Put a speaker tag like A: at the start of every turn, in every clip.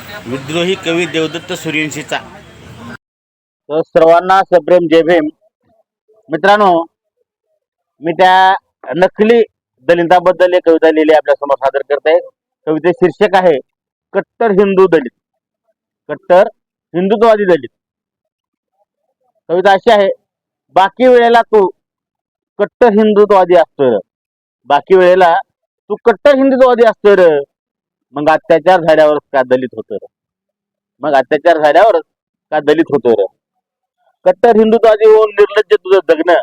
A: विद्रोही कवी देवदत्त सूर्यवंशीचा.
B: तर सर्वांना सप्रेम जय भीम. मित्रांनो, मी त्या नकली दलिताबद्दल एक कविता लिहिली आपल्या समोर सादर करत आहे. कविते शीर्षक आहे कट्टर हिंदू दलित. कट्टर हिंदुत्ववादी दलित. कविता अशी आहे, बाकी वेळेला तू कट्टर हिंदुत्ववादी असतोय. बाकी वेळेला तू कट्टर हिंदुत्ववादी असतोय. मग अत्याचार झाल्यावरच का दलित होतोय? मग अत्याचार झाल्यावरच का दलित होतोय? कट्टर हिंदुत्ववादी होऊन निर्लज्ज तुझं जगणं,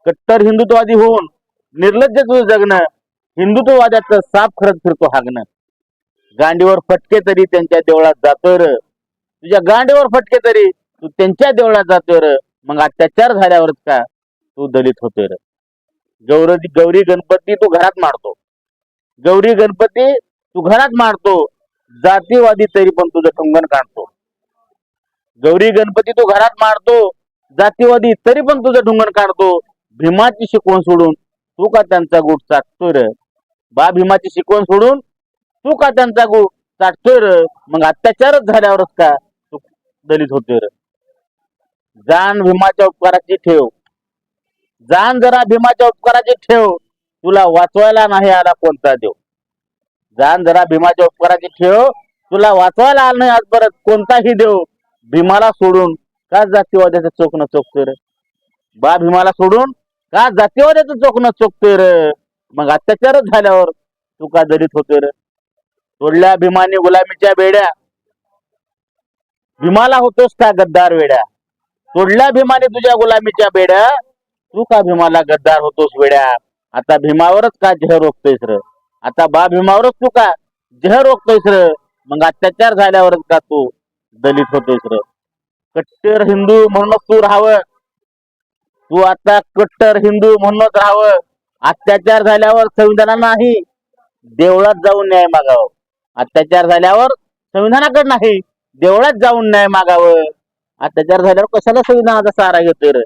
B: कट्टर हिंदुत्ववादी होऊन निर्लज्ज तुझं जगणं, हिंदुत्ववाद्याचं साप खरंच फिरतो हागणं. गांडीवर फटके तरी त्यांच्या देवळात जातोय र. तुझ्या गांडीवर फटके तरी तू त्यांच्या देवळात जातोय र. मग अत्याचार झाल्यावरच का तू दलित होतोय र. गौरी गणपती तू घरात मारतो, गौरी गणपती तू घरात मारतो, जातीवादी तरी पण तुझं ठुंगण काढतो. गौरी गणपती तू घरात मारतो, जातीवादी तरी पण तुझं ढुंगण काढतो. भीमाची शिकवण सोडून तू का त्यांचा गुट चाटतोय र. बा भीमाची शिकवण सोडून तू का त्यांचा गुट चाटतोय र. मग अत्याचारच झाल्यावरच का तू दलित होतोय र. जाण भीमाच्या उपकाराची ठेव, जाण जरा भीमाच्या उपकाराची ठेव, तुला वाचवायला नाही आला कोणता देव. जाण जरा भीमाच्या उपकाराची ठेव, तुला वाचवायला आला नाही आजपर्यंत कोणताही देव. भीमाला सोडून का जातीवाद्याचं चोखणं चोखतोय र. बा भीमाला सोडून का जातीवाद्याचं चोखणं चोखतोय र. मग अत्याचारच झाल्यावर तू का दलित होतोय र. तोडल्या भीमाने गुलामीच्या बेड्या, भीमाला होतोस का गद्दार वेड्या. तोडल्या भीमाने तुझ्या गुलामीच्या बेड्या, तू का भीमाला गद्दार होतोस वेड्या. आता भीमावरच का जहर रोखतोयस र. आता बा भीमावरच तू का जहर रोखतोयस र. मग अत्याचार झाल्यावरच का तू दलित होतोयस र. कट्टर हिंदू म्हणूनच तू राहावं, तू आता कट्टर हिंदू म्हणूनच राहावं. अत्याचार झाल्यावर संविधाना नाही देवळात जाऊन न्याय मागावं. अत्याचार झाल्यावर संविधानाकडे नाही देवळात जाऊन न्याय मागावं. अत्याचार झाल्यावर कशाला संविधानाचा सहारा घेतोय र.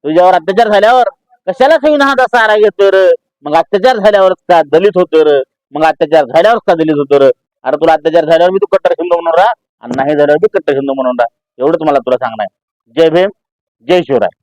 B: तुझ्यावर अत्याचार झाल्यावर कशाला संविधानाचा सहारा घेतोय र. मग अत्याचार झाल्यावरच का दलित होतोय र. मग अत्याचार झाल्यावरच का दलित होतोय र. अरे तुला अत्याचार झाल्यावर मी तू कट्टर हिंदू म्हणून राहा आणि नाही झाल्यावर बी कट्टर हिंदू म्हणून राहा. एवढंच मला तुला सांगणार. जय भीम, जय शिवराय.